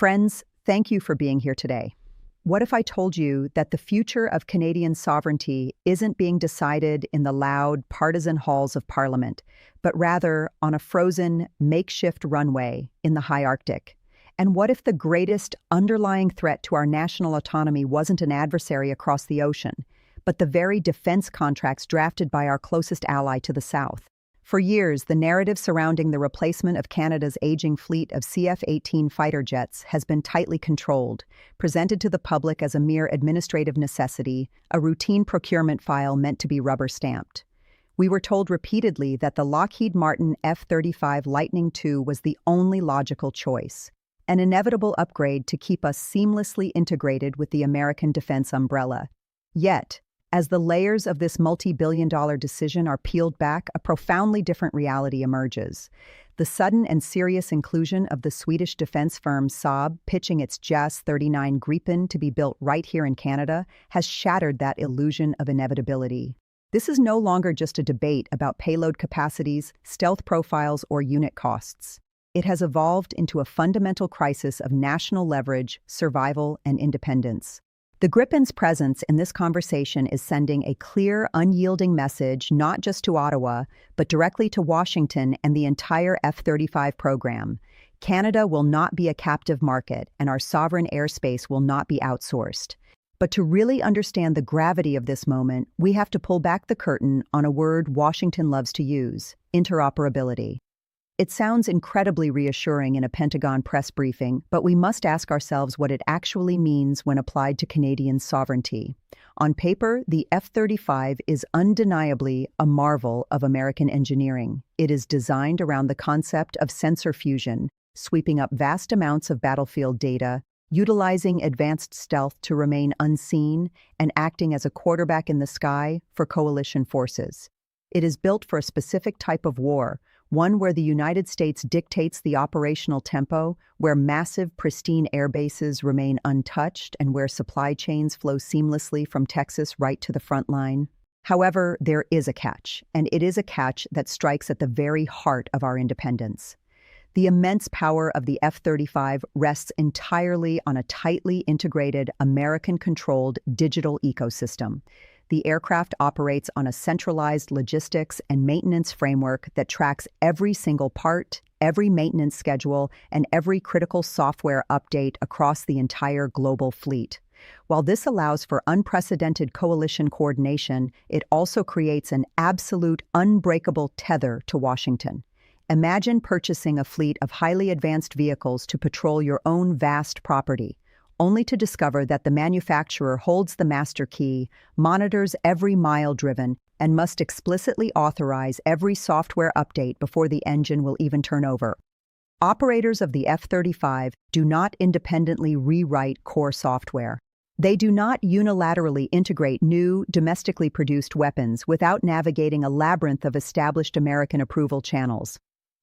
Friends, thank you for being here today. What if I told you that the future of Canadian sovereignty isn't being decided in the loud, partisan halls of Parliament, but rather on a frozen, makeshift runway in the high Arctic? And what if the greatest underlying threat to our national autonomy wasn't an adversary across the ocean, but the very defense contracts drafted by our closest ally to the south? For years, the narrative surrounding the replacement of Canada's aging fleet of CF-18 fighter jets has been tightly controlled, presented to the public as a mere administrative necessity, a routine procurement file meant to be rubber-stamped. We were told repeatedly that the Lockheed Martin F-35 Lightning II was the only logical choice, an inevitable upgrade to keep us seamlessly integrated with the American defense umbrella. Yet, as the layers of this multi-billion-dollar decision are peeled back, a profoundly different reality emerges. The sudden and serious inclusion of the Swedish defense firm Saab pitching its JAS 39 Gripen to be built right here in Canada has shattered that illusion of inevitability. This is no longer just a debate about payload capacities, stealth profiles, or unit costs. It has evolved into a fundamental crisis of national leverage, survival, and independence. The Gripen's presence in this conversation is sending a clear, unyielding message not just to Ottawa, but directly to Washington and the entire F-35 program. Canada will not be a captive market, and our sovereign airspace will not be outsourced. But to really understand the gravity of this moment, we have to pull back the curtain on a word Washington loves to use: interoperability. It sounds incredibly reassuring in a Pentagon press briefing, but we must ask ourselves what it actually means when applied to Canadian sovereignty. On paper, the F-35 is undeniably a marvel of American engineering. It is designed around the concept of sensor fusion, sweeping up vast amounts of battlefield data, utilizing advanced stealth to remain unseen, and acting as a quarterback in the sky for coalition forces. It is built for a specific type of war, one where the United States dictates the operational tempo, where massive, pristine air bases remain untouched, and where supply chains flow seamlessly from Texas right to the front line. However, there is a catch, and it is a catch that strikes at the very heart of our independence. The immense power of the F-35 rests entirely on a tightly integrated, American-controlled digital ecosystem. The aircraft operates on a centralized logistics and maintenance framework that tracks every single part, every maintenance schedule, and every critical software update across the entire global fleet. While this allows for unprecedented coalition coordination, it also creates an absolute, unbreakable tether to Washington. Imagine purchasing a fleet of highly advanced vehicles to patrol your own vast property, only to discover that the manufacturer holds the master key, monitors every mile driven, and must explicitly authorize every software update before the engine will even turn over. Operators of the F-35 do not independently rewrite core software. They do not unilaterally integrate new, domestically produced weapons without navigating a labyrinth of established American approval channels.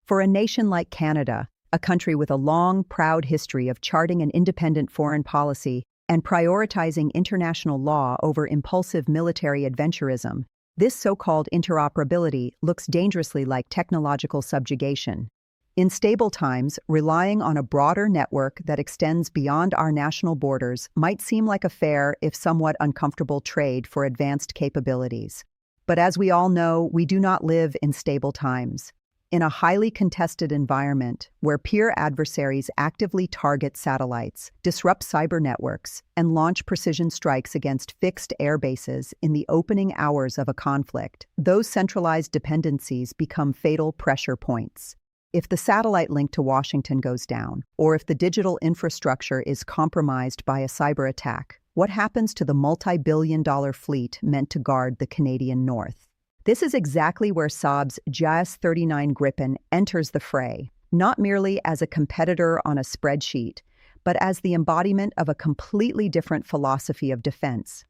For a nation like Canada, a country with a long, proud history of charting an independent foreign policy and prioritizing international law over impulsive military adventurism, this so-called interoperability looks dangerously like technological subjugation. In stable times, relying on a broader network that extends beyond our national borders might seem like a fair, if somewhat uncomfortable, trade for advanced capabilities. But as we all know, we do not live in stable times. In a highly contested environment where peer adversaries actively target satellites, disrupt cyber networks, and launch precision strikes against fixed air bases in the opening hours of a conflict, those centralized dependencies become fatal pressure points. If the satellite link to Washington goes down, or if the digital infrastructure is compromised by a cyber attack, what happens to the multi-billion-dollar fleet meant to guard the Canadian North? This is exactly where Saab's JAS 39 Gripen enters the fray, not merely as a competitor on a spreadsheet, but as the embodiment of a completely different philosophy of defense.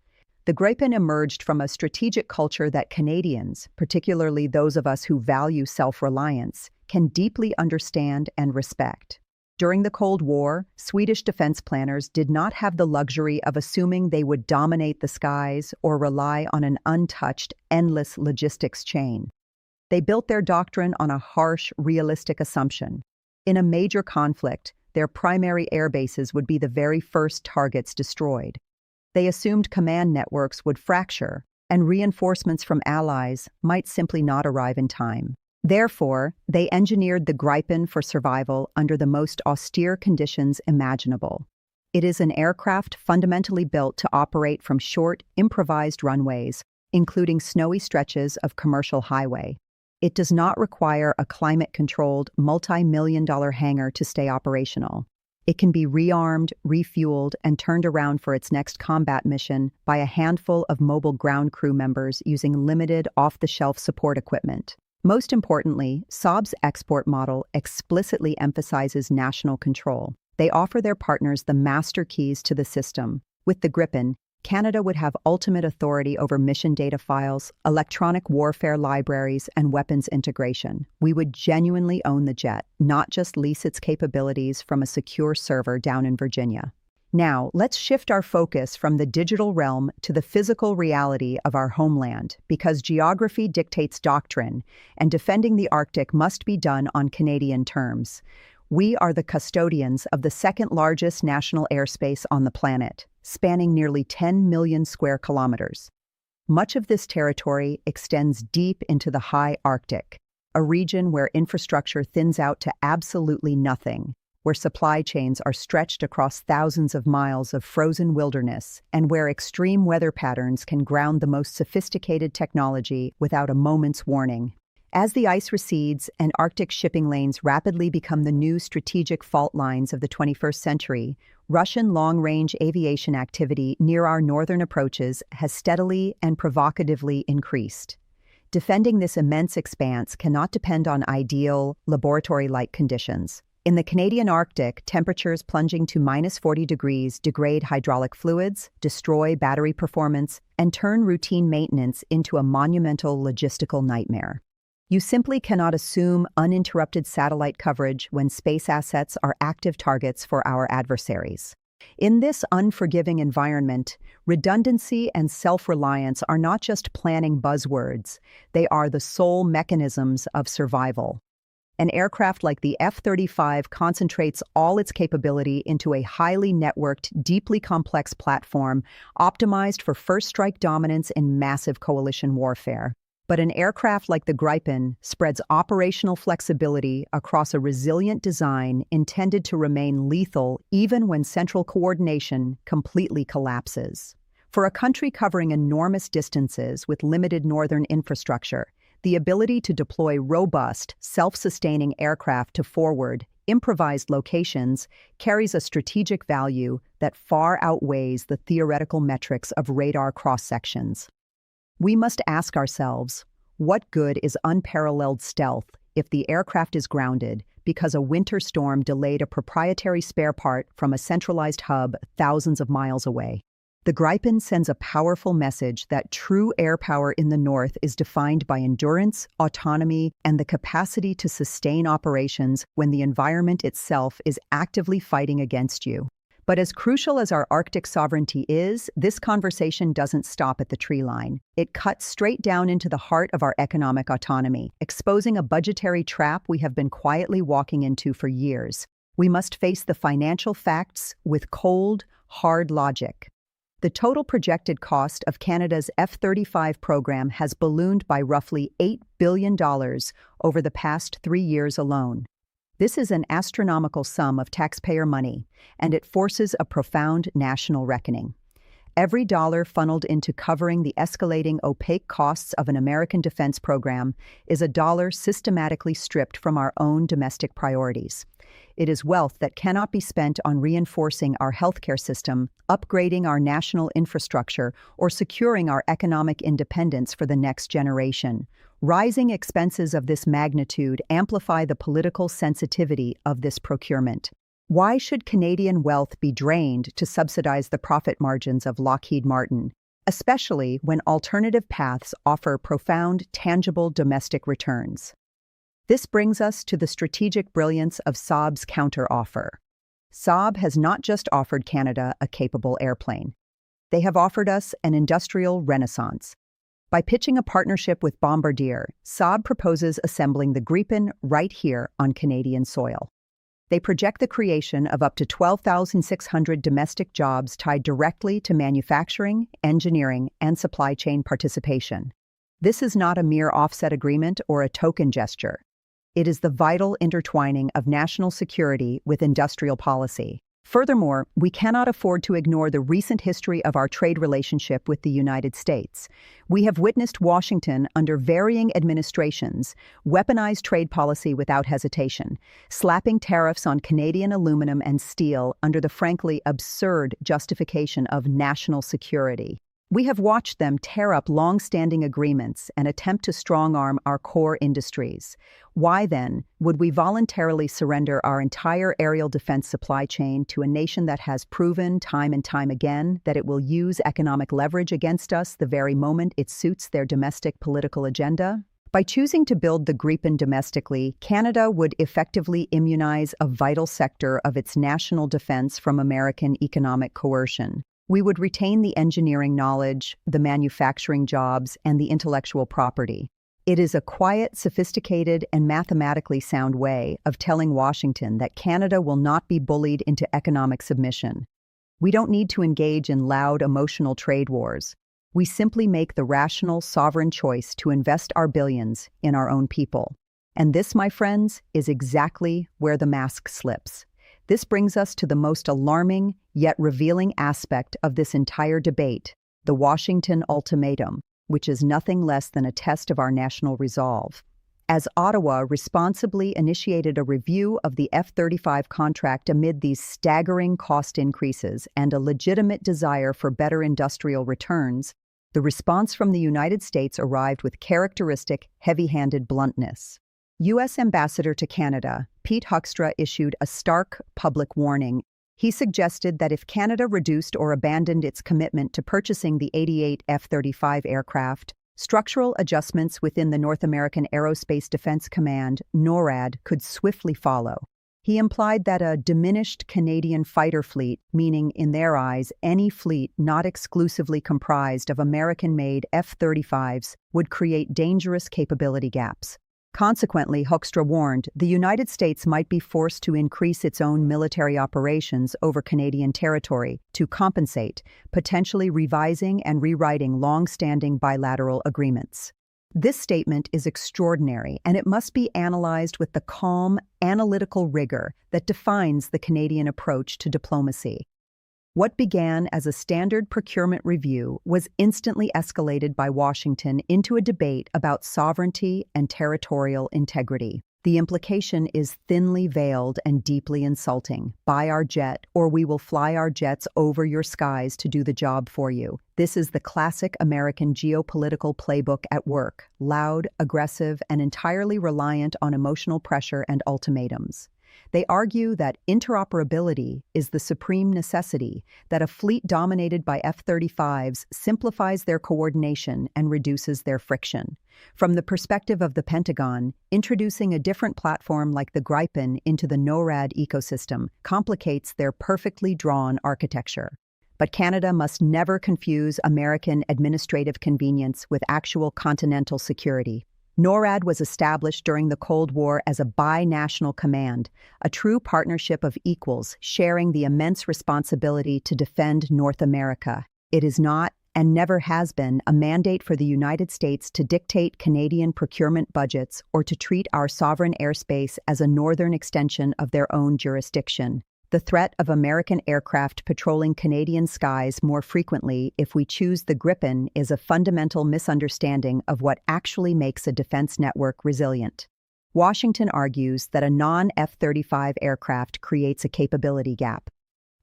The Gripen emerged from a strategic culture that Canadians, particularly those of us who value self-reliance, can deeply understand and respect. During the Cold War, Swedish defense planners did not have the luxury of assuming they would dominate the skies or rely on an untouched, endless logistics chain. They built their doctrine on a harsh, realistic assumption. In a major conflict, their primary air bases would be the very first targets destroyed. They assumed command networks would fracture, and reinforcements from allies might simply not arrive in time. Therefore, they engineered the Gripen for survival under the most austere conditions imaginable. It is an aircraft fundamentally built to operate from short, improvised runways, including snowy stretches of commercial highway. It does not require a climate-controlled, multi-million-dollar hangar to stay operational. It can be rearmed, refueled, and turned around for its next combat mission by a handful of mobile ground crew members using limited off-the-shelf support equipment. Most importantly, Saab's export model explicitly emphasizes national control. They offer their partners the master keys to the system. With the Gripen, Canada would have ultimate authority over mission data files, electronic warfare libraries, and weapons integration. We would genuinely own the jet, not just lease its capabilities from a secure server down in Virginia. Now, let's shift our focus from the digital realm to the physical reality of our homeland, because geography dictates doctrine, and defending the Arctic must be done on Canadian terms. We are the custodians of the second-largest national airspace on the planet, spanning nearly 10 million square kilometers. Much of this territory extends deep into the high Arctic, a region where infrastructure thins out to absolutely nothing, where supply chains are stretched across thousands of miles of frozen wilderness, and where extreme weather patterns can ground the most sophisticated technology without a moment's warning. As the ice recedes and Arctic shipping lanes rapidly become the new strategic fault lines of the 21st century, Russian long-range aviation activity near our northern approaches has steadily and provocatively increased. Defending this immense expanse cannot depend on ideal, laboratory-like conditions. In the Canadian Arctic, temperatures plunging to -40 degrees degrade hydraulic fluids, destroy battery performance, and turn routine maintenance into a monumental logistical nightmare. You simply cannot assume uninterrupted satellite coverage when space assets are active targets for our adversaries. In this unforgiving environment, redundancy and self-reliance are not just planning buzzwords, they are the sole mechanisms of survival. An aircraft like the F-35 concentrates all its capability into a highly networked, deeply complex platform optimized for first-strike dominance in massive coalition warfare. But an aircraft like the Gripen spreads operational flexibility across a resilient design intended to remain lethal even when central coordination completely collapses. For a country covering enormous distances with limited northern infrastructure, the ability to deploy robust, self-sustaining aircraft to forward, improvised locations carries a strategic value that far outweighs the theoretical metrics of radar cross-sections. We must ask ourselves, what good is unparalleled stealth if the aircraft is grounded because a winter storm delayed a proprietary spare part from a centralized hub thousands of miles away? The Gripen sends a powerful message that true air power in the North is defined by endurance, autonomy, and the capacity to sustain operations when the environment itself is actively fighting against you. But as crucial as our Arctic sovereignty is, this conversation doesn't stop at the tree line. It cuts straight down into the heart of our economic autonomy, exposing a budgetary trap we have been quietly walking into for years. We must face the financial facts with cold, hard logic. The total projected cost of Canada's F-35 program has ballooned by roughly $8 billion over the past 3 years alone. This is an astronomical sum of taxpayer money, and it forces a profound national reckoning. Every dollar funneled into covering the escalating opaque costs of an American defense program is a dollar systematically stripped from our own domestic priorities. It is wealth that cannot be spent on reinforcing our healthcare system, upgrading our national infrastructure, or securing our economic independence for the next generation. Rising expenses of this magnitude amplify the political sensitivity of this procurement. Why should Canadian wealth be drained to subsidize the profit margins of Lockheed Martin, especially when alternative paths offer profound, tangible domestic returns? This brings us to the strategic brilliance of Saab's counter-offer. Saab has not just offered Canada a capable airplane. They have offered us an industrial renaissance. By pitching a partnership with Bombardier, Saab proposes assembling the Gripen right here on Canadian soil. They project the creation of up to 12,600 domestic jobs tied directly to manufacturing, engineering, and supply chain participation. This is not a mere offset agreement or a token gesture. It is the vital intertwining of national security with industrial policy. Furthermore, we cannot afford to ignore the recent history of our trade relationship with the United States. We have witnessed Washington, under varying administrations, weaponize trade policy without hesitation, slapping tariffs on Canadian aluminum and steel under the frankly absurd justification of national security. We have watched them tear up long-standing agreements and attempt to strong-arm our core industries. Why, then, would we voluntarily surrender our entire aerial defense supply chain to a nation that has proven time and time again that it will use economic leverage against us the very moment it suits their domestic political agenda? By choosing to build the Gripen domestically, Canada would effectively immunize a vital sector of its national defense from American economic coercion. We would retain the engineering knowledge, the manufacturing jobs, and the intellectual property. It is a quiet, sophisticated, and mathematically sound way of telling Washington that Canada will not be bullied into economic submission. We don't need to engage in loud, emotional trade wars. We simply make the rational, sovereign choice to invest our billions in our own people. And this, my friends, is exactly where the mask slips. This brings us to the most alarming, yet revealing aspect of this entire debate, the Washington Ultimatum, which is nothing less than a test of our national resolve. As Ottawa responsibly initiated a review of the F-35 contract amid these staggering cost increases and a legitimate desire for better industrial returns, the response from the United States arrived with characteristic, heavy-handed bluntness. U.S. Ambassador to Canada, Pete Huckstra, issued a stark public warning. He suggested that if Canada reduced or abandoned its commitment to purchasing the 88 F-35 aircraft, structural adjustments within the North American Aerospace Defense Command, NORAD, could swiftly follow. He implied that a diminished Canadian fighter fleet, meaning in their eyes any fleet not exclusively comprised of American-made F-35s, would create dangerous capability gaps. Consequently, Huckstra warned, the United States might be forced to increase its own military operations over Canadian territory to compensate, potentially revising and rewriting long-standing bilateral agreements. This statement is extraordinary, and it must be analyzed with the calm, analytical rigor that defines the Canadian approach to diplomacy. What began as a standard procurement review was instantly escalated by Washington into a debate about sovereignty and territorial integrity. The implication is thinly veiled and deeply insulting. Buy our jet, or we will fly our jets over your skies to do the job for you. This is the classic American geopolitical playbook at work, loud, aggressive, and entirely reliant on emotional pressure and ultimatums. They argue that interoperability is the supreme necessity, that a fleet dominated by F-35s simplifies their coordination and reduces their friction. From the perspective of the Pentagon, introducing a different platform like the Gripen into the NORAD ecosystem complicates their perfectly drawn architecture. But Canada must never confuse American administrative convenience with actual continental security. NORAD was established during the Cold War as a binational command, a true partnership of equals sharing the immense responsibility to defend North America. It is not, and never has been, a mandate for the United States to dictate Canadian procurement budgets or to treat our sovereign airspace as a northern extension of their own jurisdiction. The threat of American aircraft patrolling Canadian skies more frequently if we choose the Gripen is a fundamental misunderstanding of what actually makes a defense network resilient. Washington argues that a non-F-35 aircraft creates a capability gap.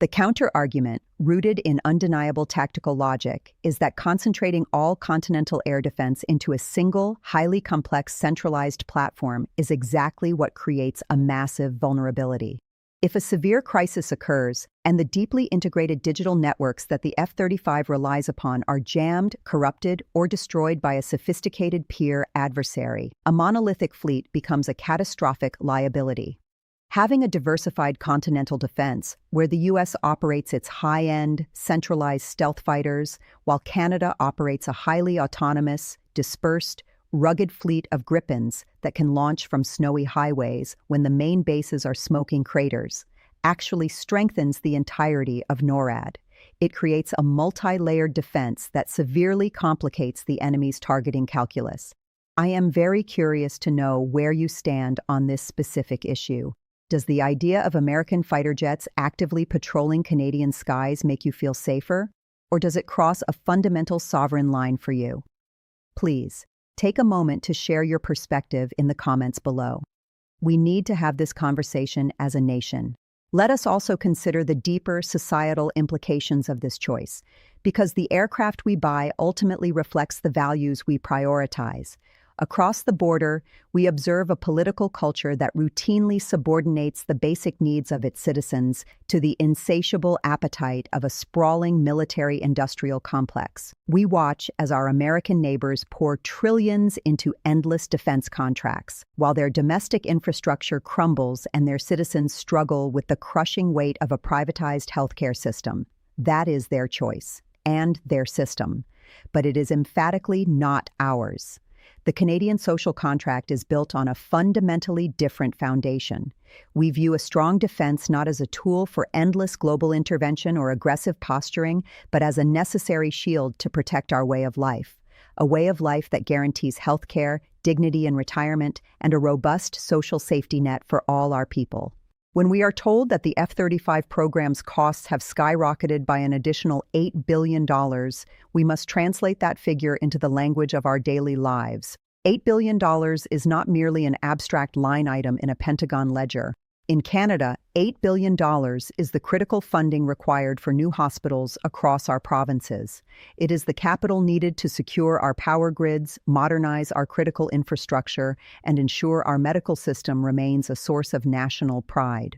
The counter-argument, rooted in undeniable tactical logic, is that concentrating all continental air defense into a single, highly complex centralized platform is exactly what creates a massive vulnerability. If a severe crisis occurs, and the deeply integrated digital networks that the F-35 relies upon are jammed, corrupted, or destroyed by a sophisticated peer adversary, a monolithic fleet becomes a catastrophic liability. Having a diversified continental defense, where the U.S. operates its high-end, centralized stealth fighters, while Canada operates a highly autonomous, dispersed, rugged fleet of Gripens that can launch from snowy highways when the main bases are smoking craters, actually strengthens the entirety of NORAD. It creates a multi-layered defense that severely complicates the enemy's targeting calculus. I am very curious to know where you stand on this specific issue. Does the idea of American fighter jets actively patrolling Canadian skies make you feel safer? Or does it cross a fundamental sovereign line for you? Please, take a moment to share your perspective in the comments below. We need to have this conversation as a nation. Let us also consider the deeper societal implications of this choice, because the aircraft we buy ultimately reflects the values we prioritize. Across the border, we observe a political culture that routinely subordinates the basic needs of its citizens to the insatiable appetite of a sprawling military-industrial complex. We watch as our American neighbors pour trillions into endless defense contracts, while their domestic infrastructure crumbles and their citizens struggle with the crushing weight of a privatized healthcare system. That is their choice, and their system. But it is emphatically not ours. The Canadian social contract is built on a fundamentally different foundation. We view a strong defense not as a tool for endless global intervention or aggressive posturing, but as a necessary shield to protect our way of life. A way of life that guarantees health care, dignity in retirement, and a robust social safety net for all our people. When we are told that the F-35 program's costs have skyrocketed by an additional $8 billion, we must translate that figure into the language of our daily lives. $8 billion is not merely an abstract line item in a Pentagon ledger. In Canada, $8 billion is the critical funding required for new hospitals across our provinces. It is the capital needed to secure our power grids, modernize our critical infrastructure, and ensure our medical system remains a source of national pride.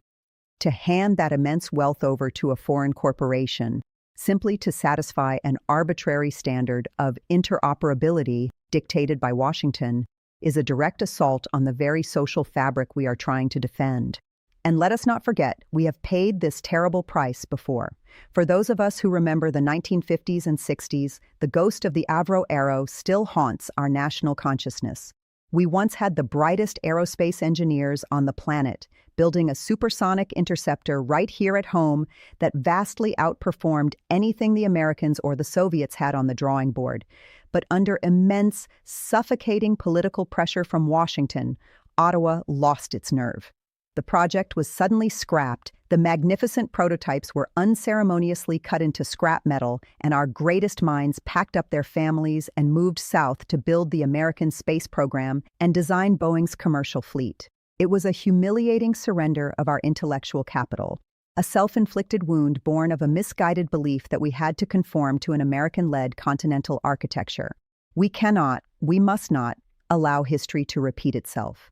To hand that immense wealth over to a foreign corporation, simply to satisfy an arbitrary standard of interoperability dictated by Washington, is a direct assault on the very social fabric we are trying to defend. And let us not forget, we have paid this terrible price before. For those of us who remember the 1950s and 60s, the ghost of the Avro Aero still haunts our national consciousness. We once had the brightest aerospace engineers on the planet, building a supersonic interceptor right here at home that vastly outperformed anything the Americans or the Soviets had on the drawing board. But under immense, suffocating political pressure from Washington, Ottawa lost its nerve. The project was suddenly scrapped, the magnificent prototypes were unceremoniously cut into scrap metal, and our greatest minds packed up their families and moved south to build the American space program and design Boeing's commercial fleet. It was a humiliating surrender of our intellectual capital, a self-inflicted wound born of a misguided belief that we had to conform to an American-led continental architecture. We must not, allow history to repeat itself.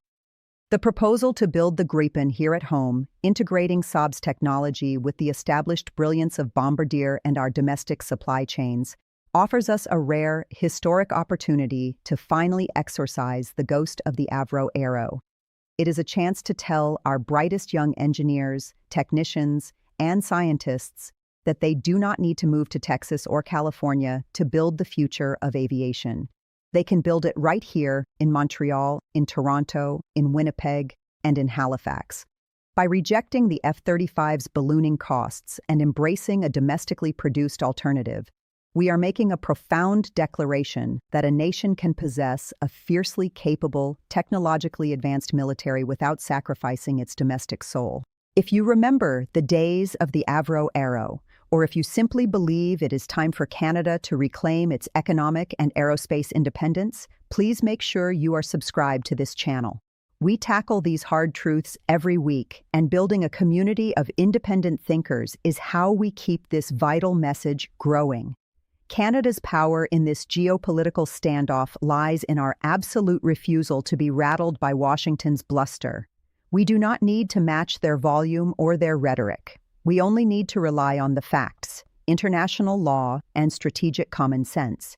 The proposal to build the Gripen here at home, integrating Saab's technology with the established brilliance of Bombardier and our domestic supply chains, offers us a rare, historic opportunity to finally exorcise the ghost of the Avro Aero. It is a chance to tell our brightest young engineers, technicians, and scientists that they do not need to move to Texas or California to build the future of aviation. They can build it right here in Montreal, in Toronto, in Winnipeg, and in Halifax. By rejecting the F-35's ballooning costs and embracing a domestically produced alternative, we are making a profound declaration that a nation can possess a fiercely capable, technologically advanced military without sacrificing its domestic soul. If you remember the days of the Avro Aero, or if you simply believe it is time for Canada to reclaim its economic and aerospace independence, please make sure you are subscribed to this channel. We tackle these hard truths every week, and building a community of independent thinkers is how we keep this vital message growing. Canada's power in this geopolitical standoff lies in our absolute refusal to be rattled by Washington's bluster. We do not need to match their volume or their rhetoric. We only need to rely on the facts, international law, and strategic common sense.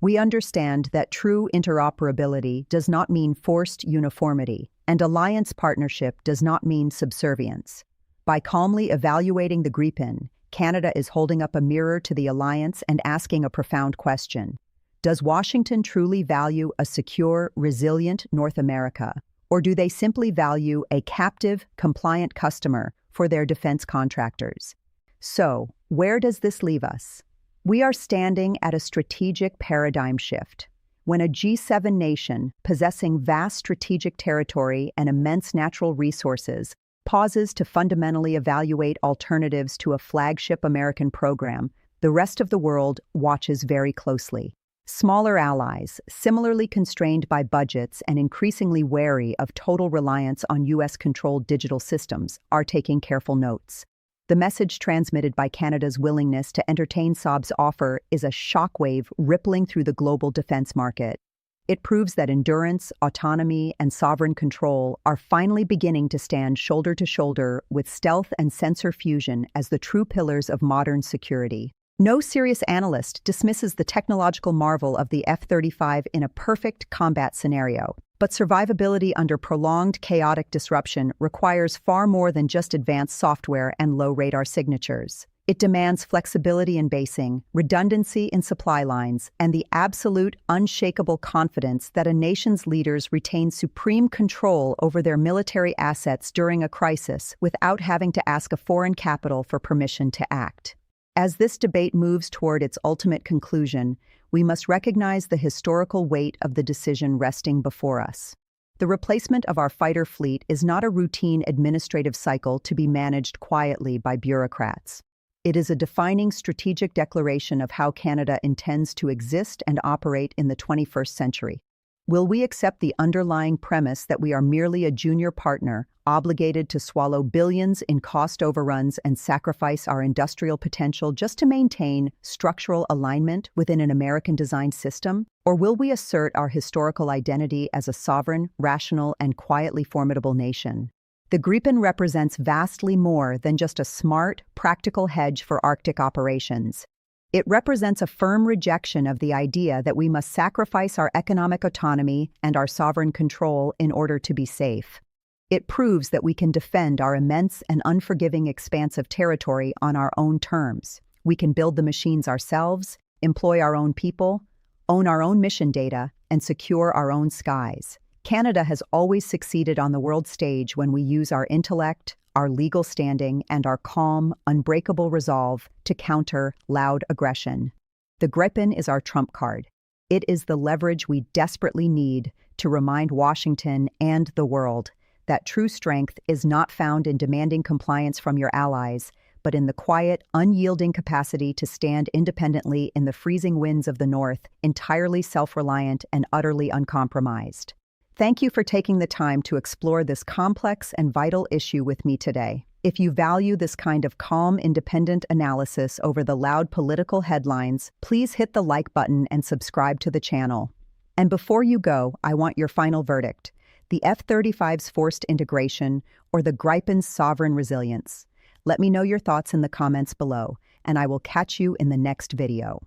We understand that true interoperability does not mean forced uniformity, and alliance partnership does not mean subservience. By calmly evaluating the Gripen, Canada is holding up a mirror to the alliance and asking a profound question. Does Washington truly value a secure, resilient North America? Or do they simply value a captive, compliant customer for their defense contractors? So, where does this leave us? We are standing at a strategic paradigm shift. When a G7 nation, possessing vast strategic territory and immense natural resources, pauses to fundamentally evaluate alternatives to a flagship American program, the rest of the world watches very closely. Smaller allies, similarly constrained by budgets and increasingly wary of total reliance on U.S.-controlled digital systems, are taking careful notes. The message transmitted by Canada's willingness to entertain Saab's offer is a shockwave rippling through the global defense market. It proves that endurance, autonomy, and sovereign control are finally beginning to stand shoulder to shoulder with stealth and sensor fusion as the true pillars of modern security. No serious analyst dismisses the technological marvel of the F-35 in a perfect combat scenario, but survivability under prolonged chaotic disruption requires far more than just advanced software and low radar signatures. It demands flexibility in basing, redundancy in supply lines, and the absolute, unshakable confidence that a nation's leaders retain supreme control over their military assets during a crisis without having to ask a foreign capital for permission to act. As this debate moves toward its ultimate conclusion, we must recognize the historical weight of the decision resting before us. The replacement of our fighter fleet is not a routine administrative cycle to be managed quietly by bureaucrats. It is a defining strategic declaration of how Canada intends to exist and operate in the 21st century. Will we accept the underlying premise that we are merely a junior partner, obligated to swallow billions in cost overruns and sacrifice our industrial potential just to maintain structural alignment within an American-designed system? Or will we assert our historical identity as a sovereign, rational, and quietly formidable nation? The Gripen represents vastly more than just a smart, practical hedge for Arctic operations. It represents a firm rejection of the idea that we must sacrifice our economic autonomy and our sovereign control in order to be safe. It proves that we can defend our immense and unforgiving expanse of territory on our own terms. We can build the machines ourselves, employ our own people, own our own mission data, and secure our own skies. Canada has always succeeded on the world stage when we use our intellect, our legal standing, and our calm, unbreakable resolve to counter loud aggression. The Gripen is our trump card. It is the leverage we desperately need to remind Washington and the world that true strength is not found in demanding compliance from your allies, but in the quiet, unyielding capacity to stand independently in the freezing winds of the North, entirely self-reliant and utterly uncompromised. Thank you for taking the time to explore this complex and vital issue with me today. If you value this kind of calm, independent analysis over the loud political headlines, please hit the like button and subscribe to the channel. And before you go, I want your final verdict: the F-35's forced integration or the Gripen's sovereign resilience? Let me know your thoughts in the comments below, and I will catch you in the next video.